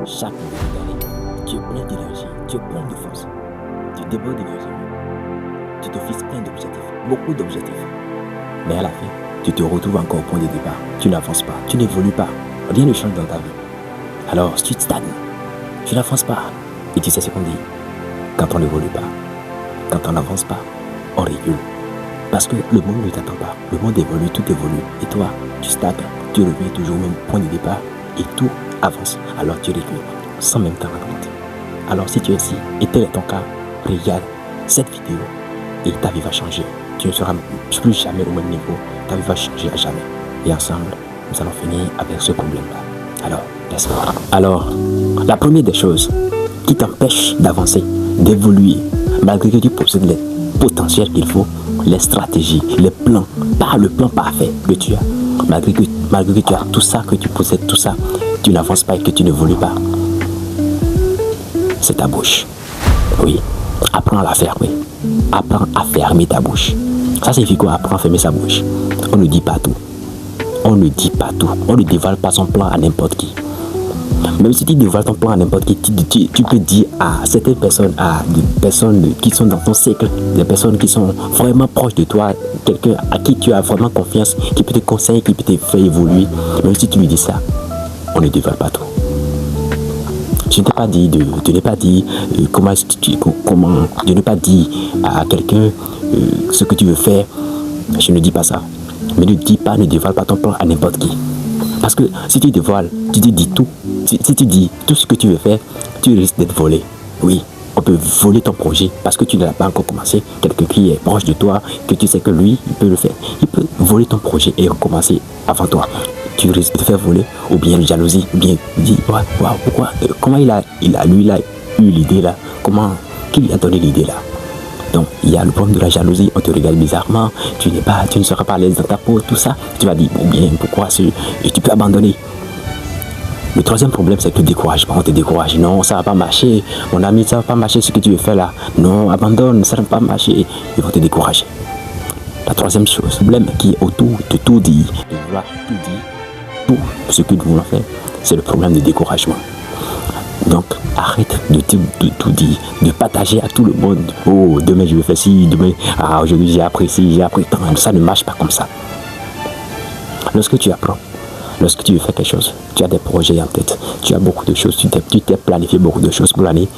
chaque nouvelle année, tu es plein d'énergie, tu es plein de force, tu débordes d'énergie, tu te fixes plein d'objectifs, beaucoup d'objectifs. Mais à la fin, tu te retrouves encore au point de départ, tu n'avances pas, tu n'évolues pas, rien ne change dans ta vie. Alors tu stagnes, tu n'avances pas. Et tu sais ce qu'on dit, quand on n'évolue pas, quand on n'avance pas, on recule. Parce que le monde ne t'attend pas, le monde évolue, tout évolue. Et toi, tu stagnes, tu reviens toujours au même point de départ et tout avance. Alors tu recules, sans même t'en rendre compte. Alors si tu es ici, et tel est ton cas, regarde cette vidéo et ta vie va changer. Tu ne seras plus jamais au même niveau, ta vie va changer à jamais. Et ensemble, nous allons finir avec ce problème-là. Alors, let's go. Alors, la première des choses qui t'empêche d'avancer, d'évoluer, malgré que tu possèdes les potentiels qu'il faut, les stratégies, les plans, pas le plan parfait que tu as, malgré que tu as tout ça, que tu possèdes tout ça, tu n'avances pas et que tu n'évolues pas. C'est ta bouche. Oui, apprends à la fermer. Apprends à fermer ta bouche. Ça signifie quoi, apprends à fermer sa bouche? On ne dit pas tout. On ne dit pas tout. On ne dévoile pas son plan à n'importe qui. Même si tu dévoiles ton plan à n'importe qui, tu peux dire à certaines personnes, à des personnes qui sont dans ton cercle, des personnes qui sont vraiment proches de toi, quelqu'un à qui tu as vraiment confiance, qui peut te conseiller, qui peut te faire évoluer. Même si tu lui dis ça, on ne dévoile pas tout. Je ne t'ai pas dit comment je n'ai pas dit à quelqu'un ce que tu veux faire. Je ne dis pas ça. Mais ne dévoile pas ton plan à n'importe qui. Parce que si tu dévoiles, tu te dis tout. Si tu dis tout ce que tu veux faire, tu risques d'être volé. Oui, on peut voler ton projet parce que tu ne l'as pas encore commencé. Quelqu'un qui est proche de toi, que tu sais que lui, il peut le faire. Il peut voler ton projet et recommencer avant toi. Tu risques de te faire voler, ou bien jalousie, ou bien dire, waouh, pourquoi, comment il a eu l'idée là, qui lui a donné l'idée là. Donc, il y a le problème de la jalousie, on te regarde bizarrement, tu ne seras pas à l'aise dans ta peau, tout ça. Tu vas dire, bon bien, pourquoi et tu peux abandonner. Le troisième problème, c'est que le découragement, on te décourage. Non, ça va pas marcher, mon ami, ça va pas marcher ce que tu veux faire là. Non, abandonne, ça ne va pas marcher. Ils vont te décourager. La troisième chose, le problème qui est autour de tout dire, de vouloir tout dire, tout ce que nous voulons faire, c'est le problème de découragement. Donc, arrête de tout dire, de partager à tout le monde. Oh, demain je vais faire ci, demain, aujourd'hui j'ai appris ci, j'ai appris tant. Ça ne marche pas comme ça. Lorsque tu apprends, lorsque tu veux faire quelque chose, tu as des projets en tête, tu as beaucoup de choses, tu t'es planifié beaucoup de choses pour l'année.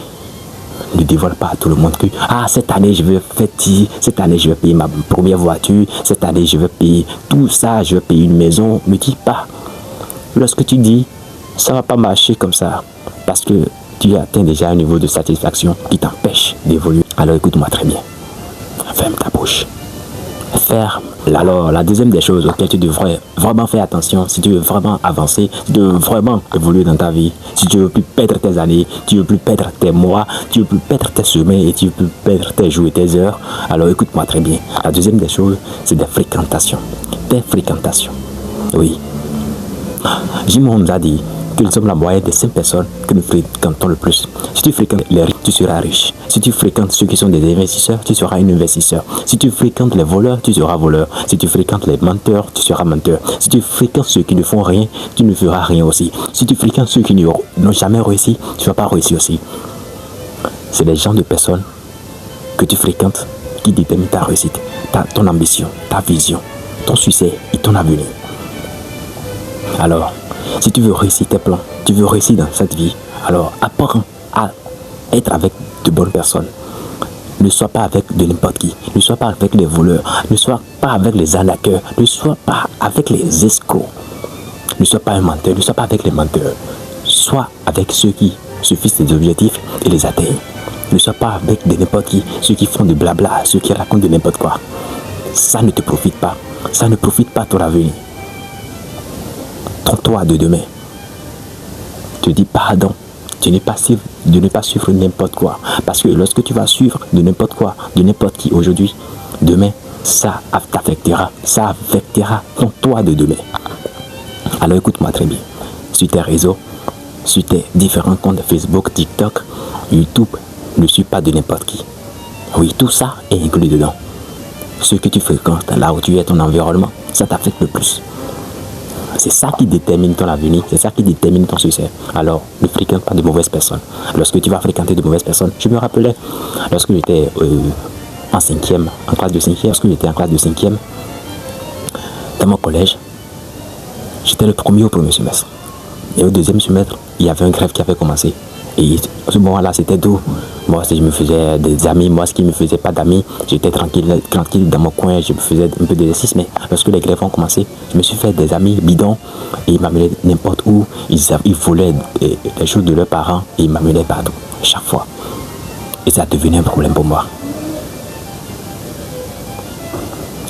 Ne dévoile pas à tout le monde que cette année je vais faire ci, cette année je vais payer ma première voiture, cette année je vais payer tout ça, je vais payer une maison. Ne dis pas. Lorsque tu dis, ça ne va pas marcher comme ça. Parce que tu atteins déjà un niveau de satisfaction qui t'empêche d'évoluer. Alors écoute-moi très bien. Ferme ta bouche. Ferme. Alors la deuxième des choses auxquelles tu devrais vraiment faire attention, si tu veux vraiment avancer, si tu veux vraiment évoluer dans ta vie, si tu veux plus perdre tes années, tu veux plus perdre tes mois, tu veux plus perdre tes semaines et tu veux plus perdre tes jours et tes heures, alors écoute-moi très bien. La deuxième des choses, c'est des fréquentations. Des fréquentations. Oui. Jim Rohn a dit que nous sommes la moyenne des 5 personnes que nous fréquentons le plus. Si tu fréquentes les riches, tu seras riche. Si tu fréquentes ceux qui sont des investisseurs, tu seras un investisseur. Si tu fréquentes les voleurs, tu seras voleur. Si tu fréquentes les menteurs, tu seras menteur. Si tu fréquentes ceux qui ne font rien, tu ne feras rien aussi. Si tu fréquentes ceux qui n'ont jamais réussi, tu ne vas pas réussir aussi. C'est les gens de personnes que tu fréquentes qui déterminent ta réussite, ton ambition, ta vision, ton succès et ton avenir. Alors, si tu veux réussir tes plans, tu veux réussir dans cette vie, alors apprends à être avec de bonnes personnes. Ne sois pas avec de n'importe qui, ne sois pas avec les voleurs, ne sois pas avec les arnaqueurs, ne sois pas avec les escrocs, ne sois pas un menteur, ne sois pas avec les menteurs. Sois avec ceux qui se fixent des objectifs et les atteignent. Ne sois pas avec de n'importe qui, ceux qui font de blabla, ceux qui racontent de n'importe quoi. Ça ne te profite pas, ça ne profite pas ton avenir. Toi de demain, te dis pardon de ne pas suivre n'importe quoi, parce que lorsque tu vas suivre de n'importe quoi, de n'importe qui aujourd'hui, demain, ça t'affectera, ça affectera ton toi de demain. Alors écoute-moi très bien, sur tes réseaux, sur tes différents comptes Facebook, TikTok, YouTube, ne suis pas de n'importe qui. Oui, tout ça est inclus dedans. Ce que tu fréquentes, là où tu es, ton environnement, ça t'affecte le plus. C'est ça qui détermine ton avenir, c'est ça qui détermine ton succès. Alors, ne fréquente pas de mauvaises personnes. Lorsque tu vas fréquenter de mauvaises personnes, je me rappelais, lorsque j'étais en cinquième, en classe de cinquième, lorsque j'étais en classe de cinquième, dans mon collège, j'étais le premier au premier semestre. Et au deuxième semestre, il y avait un grève qui avait commencé. Et à ce moment-là, c'était tout. Moi, si je me faisais des amis, moi, ce qui ne me faisait pas d'amis, j'étais tranquille dans mon coin, je me faisais un peu d'exercice. Mais lorsque les grèves ont commencé, je me suis fait des amis bidons et ils m'amenaient n'importe où. Ils volaient les choses de leurs parents et ils m'amenaient partout, chaque fois. Et ça devenait un problème pour moi.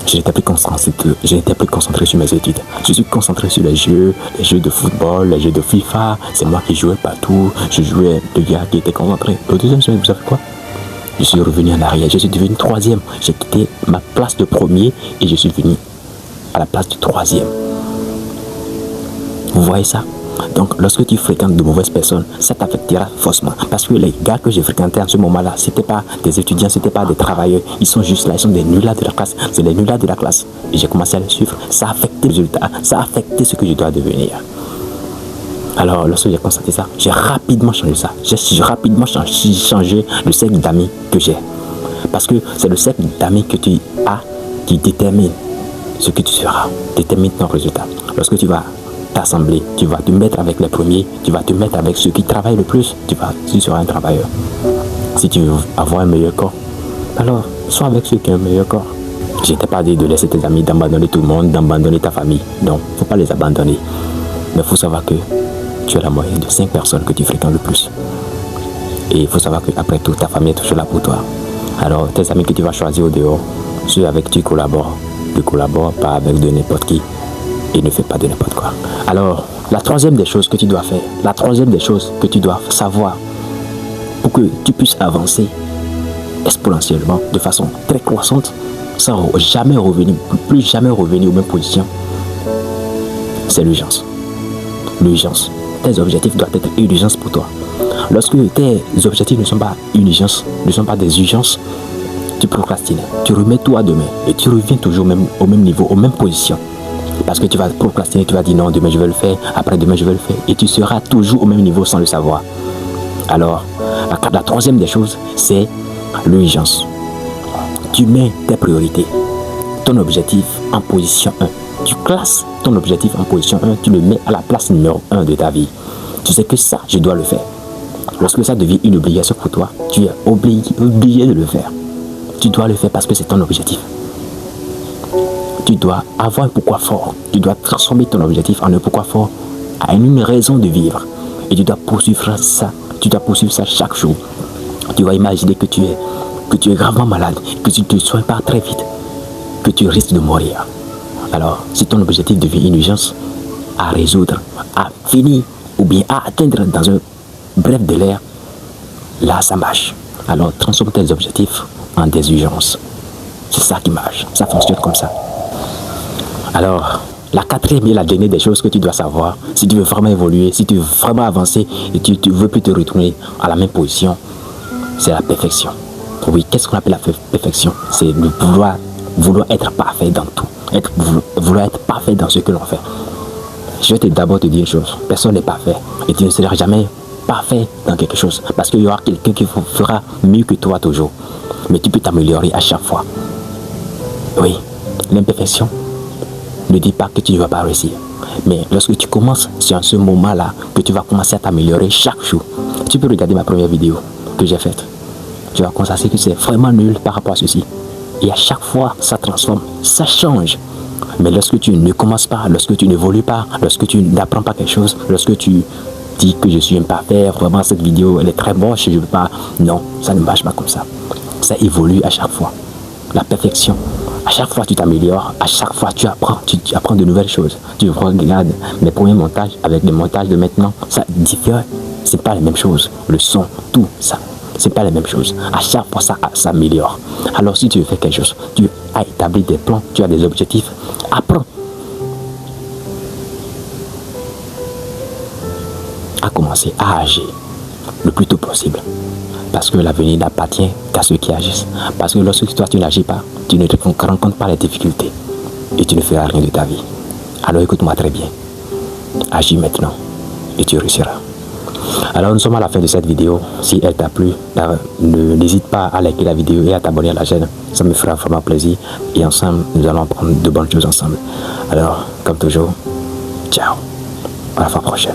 Je n'étais plus concentré sur mes études. Je suis concentré sur les jeux de football, les jeux de FIFA. C'est moi qui jouais partout. Je jouais le gars qui était concentré. Au deuxième semestre, vous savez quoi? Je suis revenu en arrière. Je suis devenu troisième. J'ai quitté ma place de premier et je suis venu à la place du troisième. Vous voyez ça? Donc, lorsque tu fréquentes de mauvaises personnes, ça t'affectera forcément. Parce que les gars que j'ai fréquentés en ce moment-là, c'était pas des étudiants, c'était pas des travailleurs. Ils sont juste là, ils sont des nullards de la classe. C'est les nullards de la classe. Et j'ai commencé à les suivre. Ça a affecté les résultats, ça a affecté ce que je dois devenir. Alors, lorsque j'ai constaté ça, j'ai rapidement changé ça. J'ai rapidement changé le cercle d'amis que j'ai. Parce que c'est le cercle d'amis que tu as qui détermine ce que tu seras, détermine ton résultat. Lorsque tu vas t'assembler, tu vas te mettre avec les premiers, tu vas te mettre avec ceux qui travaillent le plus, tu seras un travailleur. Si tu veux avoir un meilleur corps, alors sois avec ceux qui ont un meilleur corps. Je t'ai pas dit de laisser tes amis, d'abandonner tout le monde, d'abandonner ta famille. Non, il ne faut pas les abandonner. Mais il faut savoir que tu es la moyenne de 5 personnes que tu fréquentes le plus. Et il faut savoir qu'après tout, ta famille est toujours là pour toi. Alors, tes amis que tu vas choisir au dehors, ceux avec qui tu collabores, ne collabore pas avec de n'importe qui. Et ne fais pas de n'importe quoi. Alors, la troisième des choses que tu dois faire, la troisième des choses que tu dois savoir pour que tu puisses avancer exponentiellement, de façon très croissante, sans jamais revenir, plus jamais revenir aux mêmes positions, c'est l'urgence. L'urgence. Tes objectifs doivent être une urgence pour toi. Lorsque tes objectifs ne sont pas une urgence, ne sont pas des urgences, tu procrastines, tu remets tout à demain et tu reviens toujours au même niveau, aux mêmes positions. Parce que tu vas procrastiner, tu vas dire non, demain je vais le faire, après demain je vais le faire. Et tu seras toujours au même niveau sans le savoir. Alors, la troisième des choses, c'est l'urgence. Tu mets tes priorités, ton objectif en position 1. Tu classes ton objectif en position 1, tu le mets à la place numéro 1 de ta vie. Tu sais que ça, je dois le faire. Lorsque ça devient une obligation pour toi, tu es obligé de le faire. Tu dois le faire parce que c'est ton objectif. Tu dois avoir un pourquoi fort. Tu dois transformer ton objectif en un pourquoi fort, à une raison de vivre. Et tu dois poursuivre ça. Tu dois poursuivre ça chaque jour. Tu vas imaginer que tu es gravement malade, que tu ne te soignes pas très vite, que tu risques de mourir. Alors, si ton objectif devient une urgence à résoudre, à finir ou bien à atteindre dans un bref délai, là ça marche. Alors, transforme tes objectifs en des urgences. C'est ça qui marche. Ça fonctionne comme ça. Alors, la quatrième et la dernière des choses que tu dois savoir, si tu veux vraiment évoluer, si tu veux vraiment avancer et tu ne veux plus te retourner à la même position, c'est la perfection. Oui, qu'est-ce qu'on appelle la perfection? C'est le vouloir être parfait dans tout, vouloir être parfait dans ce que l'on fait. Je vais d'abord te dire une chose, personne n'est parfait et tu ne seras jamais parfait dans quelque chose parce qu'il y aura quelqu'un qui fera mieux que toi toujours. Mais tu peux t'améliorer à chaque fois. Oui, l'imperfection ne dis pas que tu ne vas pas réussir. Mais lorsque tu commences, c'est en ce moment-là que tu vas commencer à t'améliorer chaque jour. Tu peux regarder ma première vidéo que j'ai faite. Tu vas constater que c'est vraiment nul par rapport à ceci. Et à chaque fois, ça transforme, ça change. Mais lorsque tu ne commences pas, lorsque tu n'évolues pas, lorsque tu n'apprends pas quelque chose, lorsque tu dis que je suis imparfait, vraiment cette vidéo elle est très moche, je ne veux pas. Non, ça ne marche pas comme ça. Ça évolue à chaque fois. La perfection. À chaque fois tu t'améliores, à chaque fois tu apprends de nouvelles choses. Tu regardes mes premiers montages avec les montages de maintenant, ça diffère. C'est pas la même chose. Le son, tout ça, c'est pas la même chose. À chaque fois ça s'améliore. Alors si tu veux faire quelque chose, tu as établi des plans, tu as des objectifs, apprends à commencer à agir le plus tôt possible. Parce que l'avenir n'appartient qu'à ceux qui agissent. Parce que lorsque toi tu n'agis pas, tu ne te rencontres pas les difficultés et tu ne feras rien de ta vie. Alors écoute-moi très bien. Agis maintenant et tu réussiras. Alors nous sommes à la fin de cette vidéo. Si elle t'a plu, n'hésite pas à liker la vidéo et à t'abonner à la chaîne. Ça me fera vraiment plaisir. Et ensemble, nous allons apprendre de bonnes choses ensemble. Alors, comme toujours, ciao. À la fois prochaine.